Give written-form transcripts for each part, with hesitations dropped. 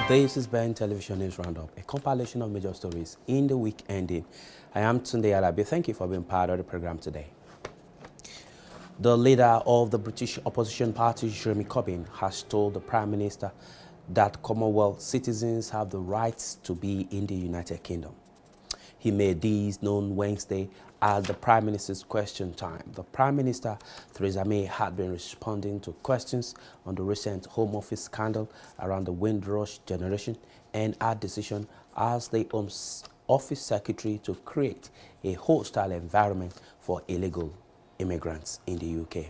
This is Ben Television News Roundup, a compilation of major stories in the week ending. I am Tunde Alabi. Thank you for being part of the program today. The leader of the British opposition party, Jeremy Corbyn, has told the Prime Minister that Commonwealth citizens have the right to be in the United Kingdom. He made these known Wednesday at the Prime Minister's question time. The Prime Minister, Theresa May, had been responding to questions on the recent Home Office scandal around the Windrush generation and her decision as the Home Office Secretary to create a hostile environment for illegal immigrants in the UK.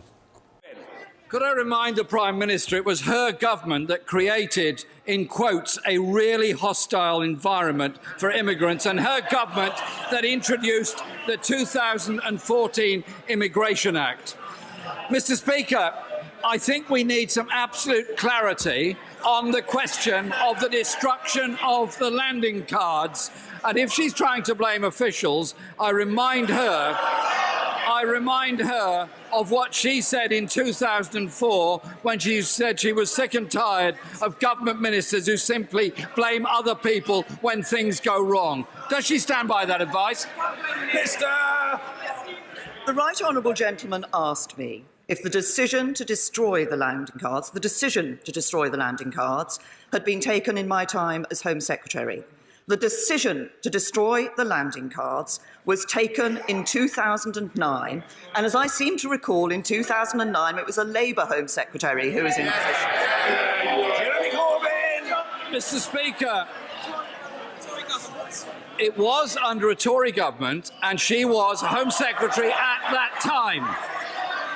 Could I remind the Prime Minister it was her government that created, in quotes, a really hostile environment for immigrants, and her government that introduced the 2014 Immigration Act. Mr. Speaker, I think we need some absolute clarity on the question of the destruction of the landing cards. And if she's trying to blame officials, I remind her of what she said in 2004 when she said she was sick and tired of government ministers who simply blame other people when things go wrong. Does she stand by that advice? The right honourable gentleman asked me if the decision to destroy the landing cards, had been taken in my time as Home Secretary. The decision to destroy the landing cards was taken in 2009, and as I seem to recall, in 2009 it was a Labour Home Secretary who was in position. Mr. Speaker, it was under a Tory government, and she was Home Secretary at that time.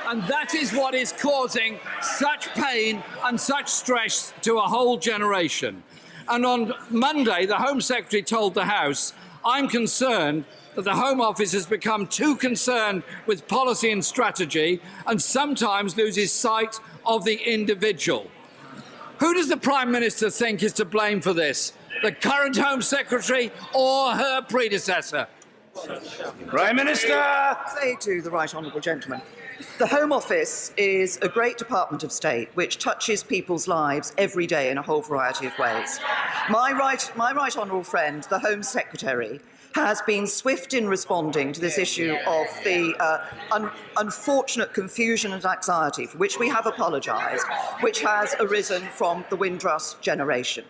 And that is what is causing such pain and such stress to a whole generation. And on Monday, the Home Secretary told the House, I'm concerned that the Home Office has become too concerned with policy and strategy and sometimes loses sight of the individual. Who does the Prime Minister think is to blame for this? The current Home Secretary or her predecessor? Prime Minister! Say to the right honourable gentleman, the Home Office is a great Department of State which touches people's lives every day in a whole variety of ways. My right honourable friend, the Home Secretary, has been swift in responding to this issue of the unfortunate confusion and anxiety for which we have apologised, which has arisen from the Windrush generation.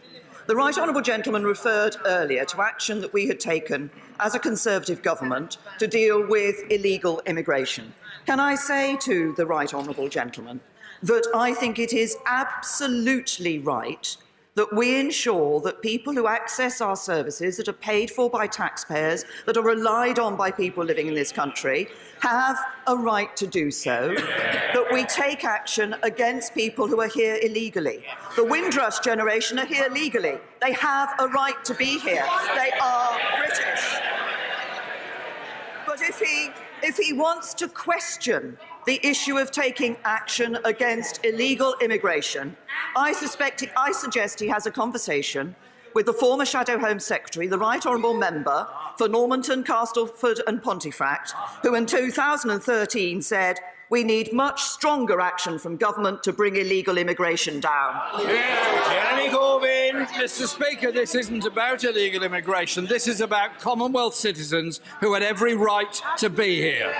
The right honourable gentleman referred earlier to action that we had taken as a Conservative government to deal with illegal immigration. Can I say to the right honourable gentleman that I think it is absolutely right that we ensure that people who access our services that are paid for by taxpayers, that are relied on by people living in this country, have a right to do so, that we take action against people who are here illegally. The Windrush generation are here legally. They have a right to be here. They are British. But if he wants to question the issue of taking action against illegal immigration, I suggest he has a conversation with the former Shadow Home Secretary, the Right Honourable Member for Normanton, Castleford and Pontefract, who in 2013 said, we need much stronger action from government to bring illegal immigration down. Jeremy Corbyn! Mr. Speaker, this isn't about illegal immigration. This is about Commonwealth citizens who had every right to be here.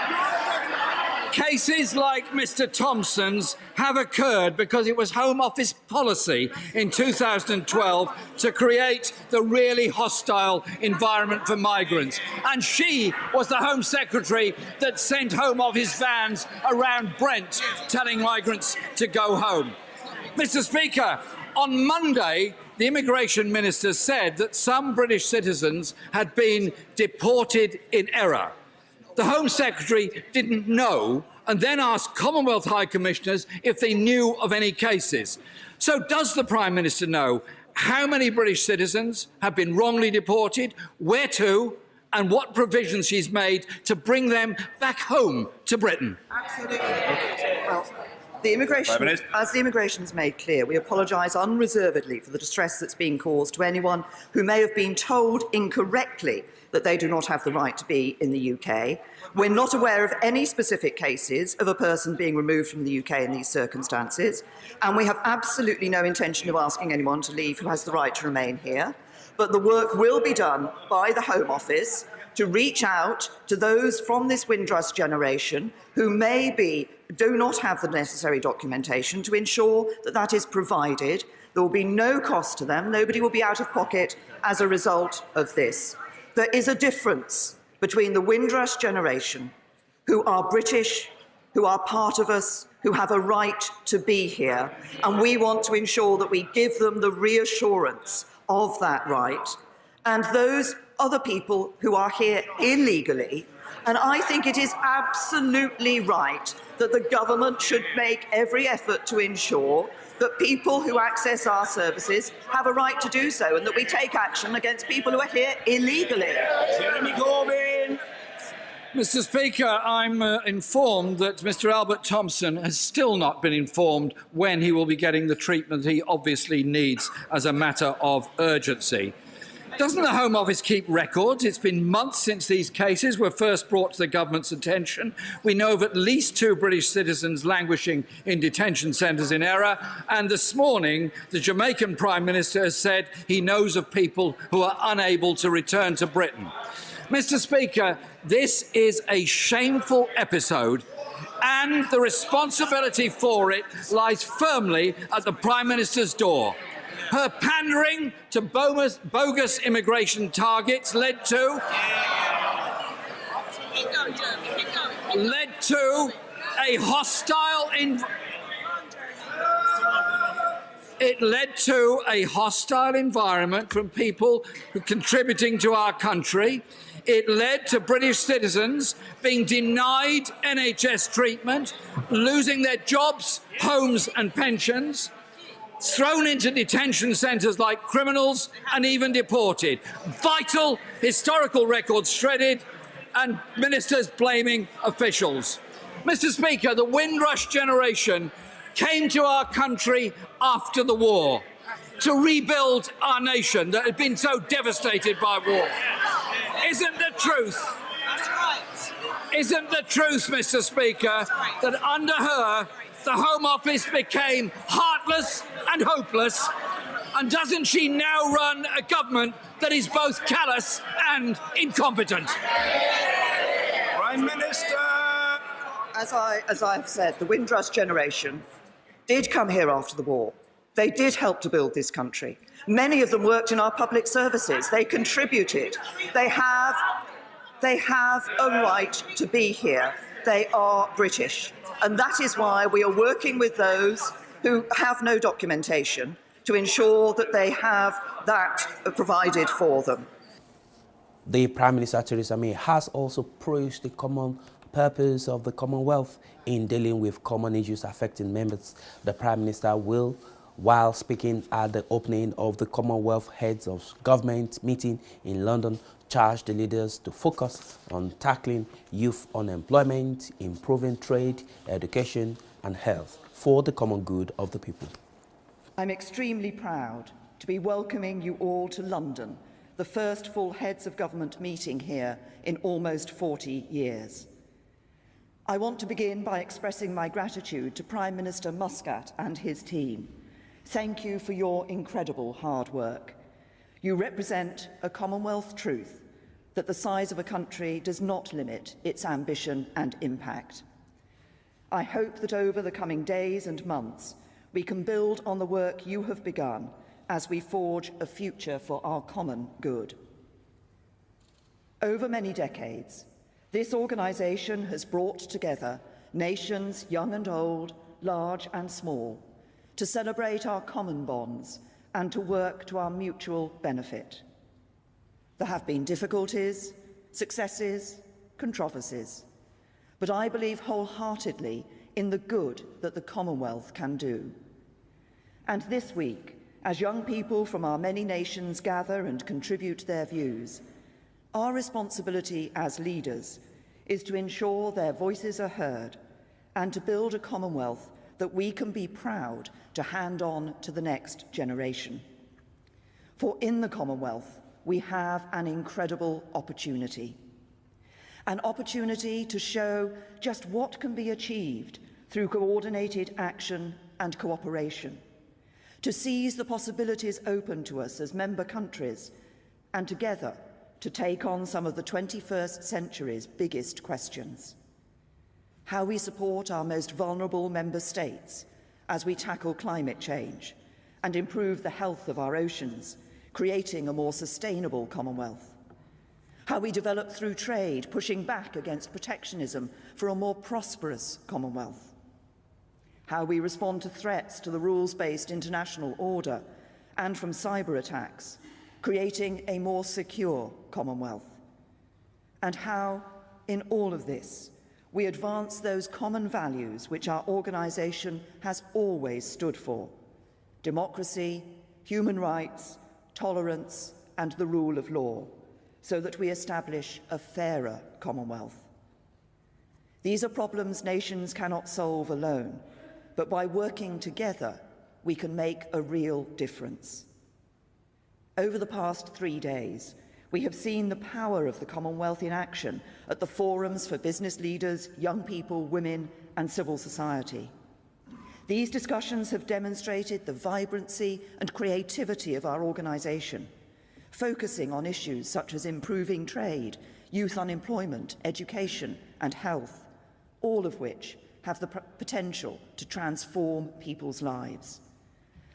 Cases like Mr. Thompson's have occurred because it was Home Office policy in 2012 to create the really hostile environment for migrants. And she was the Home Secretary that sent Home Office vans around Brent telling migrants to go home. Mr. Speaker, on Monday, the Immigration Minister said that some British citizens had been deported in error. The Home Secretary didn't know and then asked Commonwealth High Commissioners if they knew of any cases. So does the Prime Minister know how many British citizens have been wrongly deported, where to, and what provisions she's made to bring them back home to Britain? Absolutely. Well, As the immigration's made clear, we apologise unreservedly for the distress that's being caused to anyone who may have been told incorrectly that they do not have the right to be in the UK. We're not aware of any specific cases of a person being removed from the UK in these circumstances, and we have absolutely no intention of asking anyone to leave who has the right to remain here. But the work will be done by the Home Office to reach out to those from this Windrush generation who do not have the necessary documentation to ensure that that is provided. There will be no cost to them. Nobody will be out of pocket as a result of this. There is a difference between the Windrush generation, who are British, who are part of us, who have a right to be here, and we want to ensure that we give them the reassurance of that right, and those other people who are here illegally. And I think it is absolutely right that the government should make every effort to ensure that people who access our services have a right to do so, and that we take action against people who are here illegally. Jeremy Corbyn. Mr. Speaker, I'm informed that Mr. Albert Thompson has still not been informed when he will be getting the treatment he obviously needs as a matter of urgency. Doesn't the Home Office keep records? It's been months since these cases were first brought to the government's attention. We know of at least 2 British citizens languishing in detention centres in error, and this morning the Jamaican Prime Minister has said he knows of people who are unable to return to Britain. Mr. Speaker, this is a shameful episode, and the responsibility for it lies firmly at the Prime Minister's door. Her pandering to bogus immigration targets led to a hostile environment from people who are contributing to our country. It led to British citizens being denied NHS treatment, losing their jobs, homes and pensions, thrown into detention centres like criminals and even deported. Vital historical records shredded and ministers blaming officials. Mr. Speaker, the Windrush generation came to our country after the war to rebuild our nation that had been so devastated by war. Isn't the truth, Mr. Speaker, that under her the Home Office became heartless and hopeless? And doesn't she now run a government that is both callous and incompetent? Prime Minister. As I've said, the Windrush generation did come here after the war. They did help to build this country. Many of them worked in our public services. They contributed. They have a right to be here. They are British. And that is why we are working with those who have no documentation to ensure that they have that provided for them. The Prime Minister Theresa May has also praised the common purpose of the Commonwealth in dealing with common issues affecting members. The Prime Minister will, while speaking at the opening of the Commonwealth Heads of Government meeting in London, charged the leaders to focus on tackling youth unemployment, improving trade, education and health for the common good of the people. I'm extremely proud to be welcoming you all to London, the first full Heads of Government meeting here in almost 40 years. I want to begin by expressing my gratitude to Prime Minister Muscat and his team. Thank you for your incredible hard work. You represent a Commonwealth truth that the size of a country does not limit its ambition and impact. I hope that over the coming days and months, we can build on the work you have begun as we forge a future for our common good. Over many decades, this organisation has brought together nations young and old, large and small, to celebrate our common bonds and to work to our mutual benefit. There have been difficulties, successes, controversies, but I believe wholeheartedly in the good that the Commonwealth can do. And this week, as young people from our many nations gather and contribute their views, our responsibility as leaders is to ensure their voices are heard and to build a Commonwealth that we can be proud to hand on to the next generation. For in the Commonwealth, we have an incredible opportunity. An opportunity to show just what can be achieved through coordinated action and cooperation, to seize the possibilities open to us as member countries, and together to take on some of the 21st century's biggest questions. How we support our most vulnerable member states as we tackle climate change and improve the health of our oceans, creating a more sustainable Commonwealth. How we develop through trade, pushing back against protectionism for a more prosperous Commonwealth. How we respond to threats to the rules-based international order and from cyber attacks, creating a more secure Commonwealth. And how, in all of this, we advance those common values which our organisation has always stood for: democracy, human rights, tolerance, and the rule of law, so that we establish a fairer Commonwealth. These are problems nations cannot solve alone, but by working together, we can make a real difference. Over the past 3 days, we have seen the power of the Commonwealth in action at the forums for business leaders, young people, women, and civil society. These discussions have demonstrated the vibrancy and creativity of our organisation, focusing on issues such as improving trade, youth unemployment, education, and health, all of which have the potential to transform people's lives.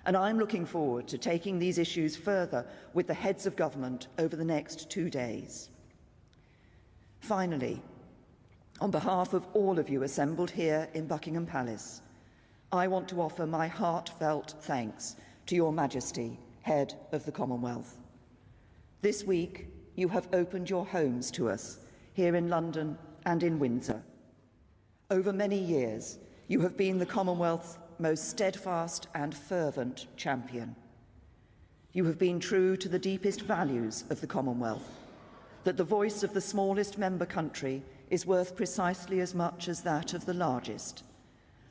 And I'm looking forward to taking these issues further with the heads of government over the next 2 days. Finally, on behalf of all of you assembled here in Buckingham Palace, I want to offer my heartfelt thanks to Your Majesty, Head of the Commonwealth. This week, you have opened your homes to us here in London and in Windsor. Over many years, you have been the Commonwealth's most steadfast and fervent champion. You have been true to the deepest values of the Commonwealth, that the voice of the smallest member country is worth precisely as much as that of the largest,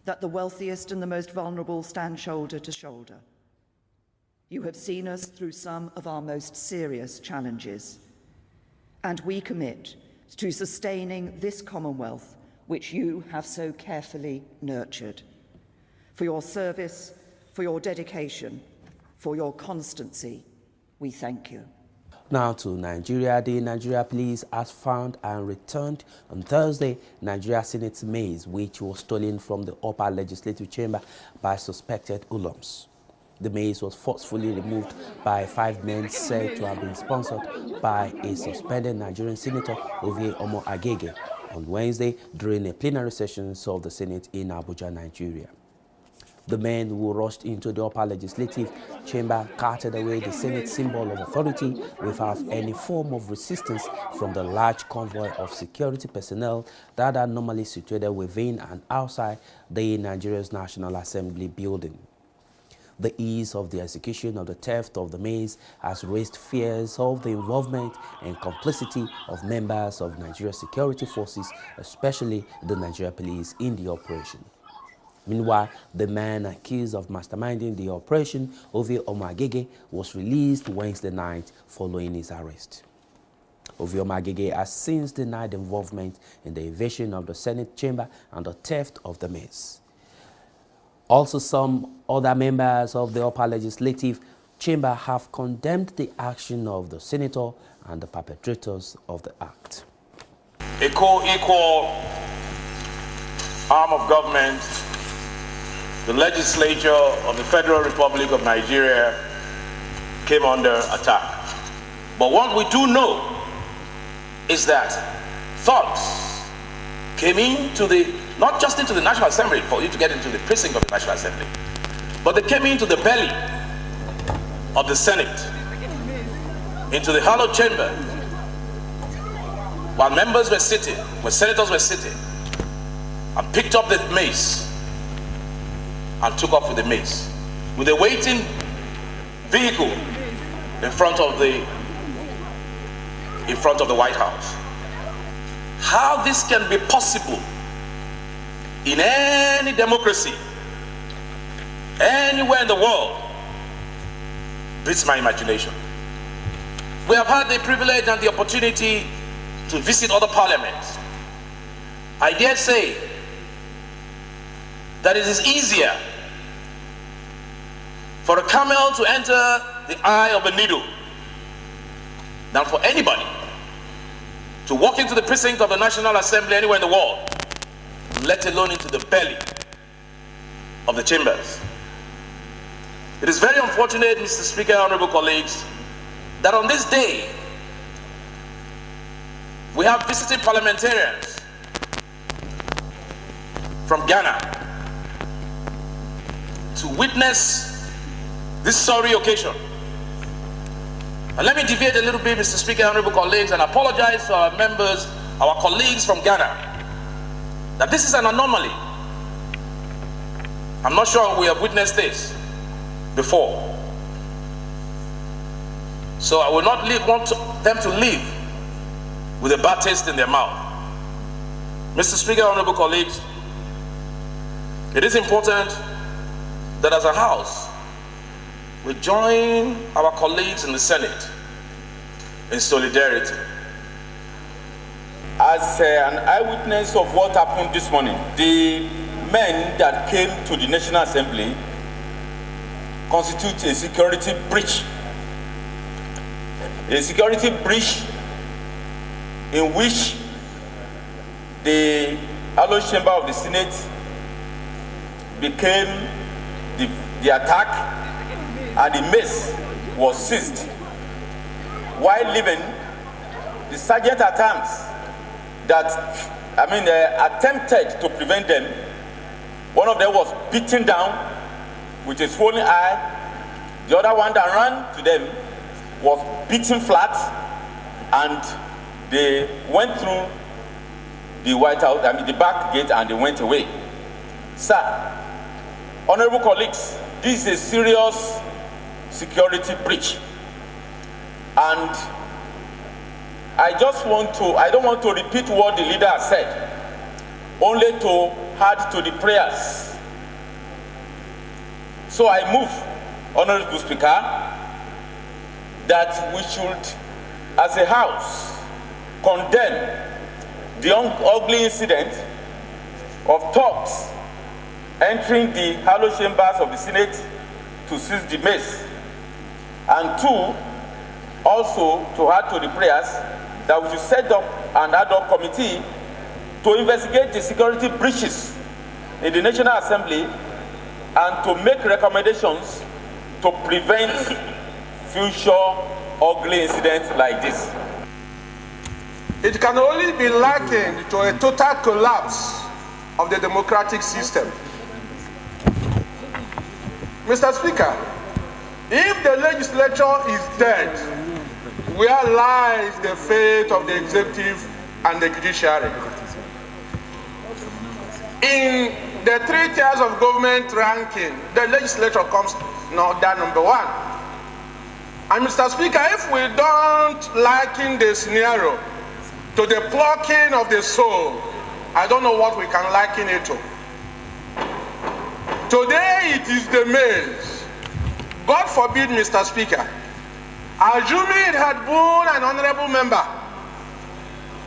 that the wealthiest and the most vulnerable stand shoulder to shoulder. You have seen us through some of our most serious challenges, and we commit to sustaining this Commonwealth which you have so carefully nurtured. For your service, for your dedication, for your constancy, we thank you. Now to Nigeria. The Nigeria Police has found and returned on Thursday Nigeria Senate's maize, which was stolen from the upper legislative chamber by suspected hoodlums. The maize was forcefully removed by 5 men said to have been sponsored by a suspended Nigerian senator, Ovie Omo Agege, on Wednesday during a plenary session of the Senate in Abuja, Nigeria. The men who rushed into the upper legislative chamber carted away the Senate symbol of authority without any form of resistance from the large convoy of security personnel that are normally situated within and outside the Nigeria's National Assembly building. The ease of the execution of the theft of the maize has raised fears of the involvement and complicity of members of Nigeria's security forces, especially the Nigeria Police, in the operation. Meanwhile, the man accused of masterminding the operation, Ovie Omo Agege, was released Wednesday night following his arrest. Ovie Omo Agege has since denied involvement in the invasion of the Senate chamber and the theft of the maize. Also, some other members of the upper legislative chamber have condemned the action of the senator and the perpetrators of the act. A co-equal arm of government, the legislature of the Federal Republic of Nigeria came under attack. But what we do know is that thugs came into not just into the National Assembly for you to get into the precinct of the National Assembly, but they came into the belly of the Senate, into the hallowed chamber, while members were sitting, when senators were sitting, and picked up the mace and took off with the mace, with a waiting vehicle in front of the White House. How this can be possible in any democracy anywhere in the world beats my imagination. We have had the privilege and the opportunity to visit other parliaments. I dare say that it is easier for a camel to enter the eye of a needle than for anybody to walk into the precinct of the National Assembly anywhere in the world, let alone into the belly of the chambers. It is very unfortunate, Mr. Speaker, honorable colleagues, that on this day we have visiting parliamentarians from Ghana to witness this sorry occasion. And let me deviate a little bit, Mr. Speaker, honorable colleagues, and apologize to our members, our colleagues from Ghana, that this is an anomaly. I'm not sure we have witnessed this before. So I will not want them to leave with a bad taste in their mouth. Mr. Speaker, honorable colleagues, it is important that as a House, we join our colleagues in the Senate in solidarity. As an eyewitness of what happened this morning, the men that came to the National Assembly constitute a security breach. A security breach in which the Hallowed Chamber of the Senate became the attack, and the mace was seized. While leaving, the sergeant at arms attempted to prevent them. One of them was beaten down with a swollen eye. The other one that ran to them was beaten flat, and they went through the White House, the back gate, and they went away. Sir, honorable colleagues, this is a serious security breach, and I don't want to repeat what the leader has said, only to add to the prayers. So I move, honorable Speaker, that we should, as a House, condemn the ugly incident of thugs entering the hallowed chambers of the Senate to seize the mace, and two, also to add to the prayers that we should set up an ad hoc committee to investigate the security breaches in the National Assembly and to make recommendations to prevent future ugly incidents like this. It can only be likened to a total collapse of the democratic system. Mr. Speaker, if the legislature is dead, where lies the fate of the executive and the judiciary? In the 3 tiers of government ranking, the legislature comes down number 1. And Mr. Speaker, if we don't liken the scenario to the plucking of the soul, I don't know what we can liken it to. Today it is the maize. God forbid, Mr. Speaker, assuming it had been an honorable member,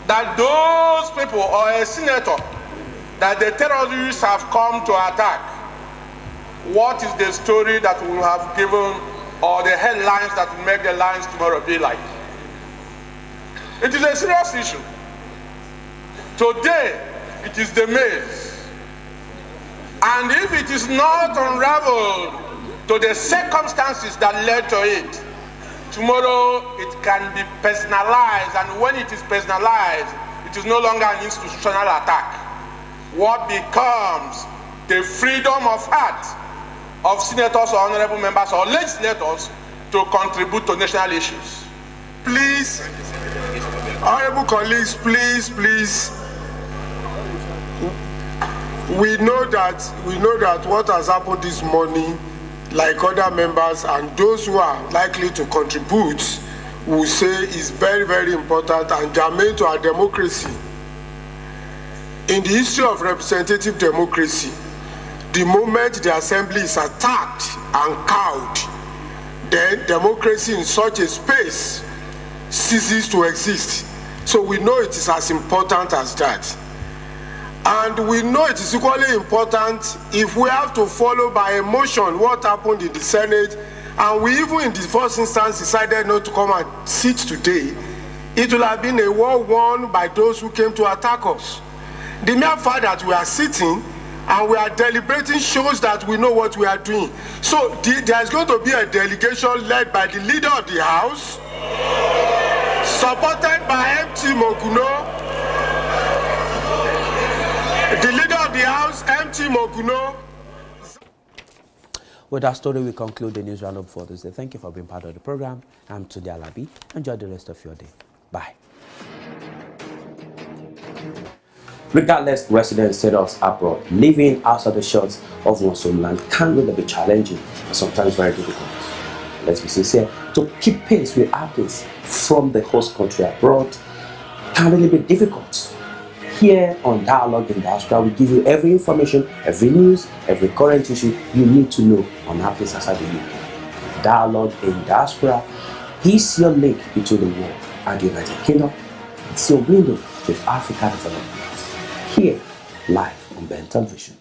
that those people, or a senator, that the terrorists have come to attack, what is the story that we will have given, or the headlines that will make the lines tomorrow be like? It is a serious issue. Today, it is the maize. And if it is not unraveled to the circumstances that led to it, tomorrow it can be personalized, and when it is personalized, it is no longer an institutional attack. What becomes the freedom of heart of senators or honorable members or legislators to contribute to national issues? Please, honorable colleagues, please, we know that what has happened this morning, like other members and those who are likely to contribute, will say is very, very important and germane to our democracy. In the history of representative democracy, the moment the assembly is attacked and cowed, then democracy in such a space ceases to exist. So we know it is as important as that. And we know it is equally important if we have to follow by emotion what happened in the Senate, and we even in the first instance decided not to come and sit today, it will have been a war won by those who came to attack us. The mere fact that we are sitting and we are deliberating shows that we know what we are doing. So there is going to be a delegation led by the leader of the House, supported by MT Moguno, the leader of the House, MT Moguno. With that story, we conclude the news roundup for this day. Thank you for being part of the program. I'm Tunde Alabi. Enjoy the rest of your day. Bye. Regardless, residents status abroad, living outside the shores of one's homeland can really be challenging and sometimes very difficult. Let's be sincere, to keep pace with artists from the host country abroad can really be difficult. Here on Dialogue in Diaspora, we give you every information, every news, every current issue you need to know on artists outside the UK. Dialogue in Diaspora is your link between the world and the United Kingdom. It's your window to African development. Here, live on Ben Television.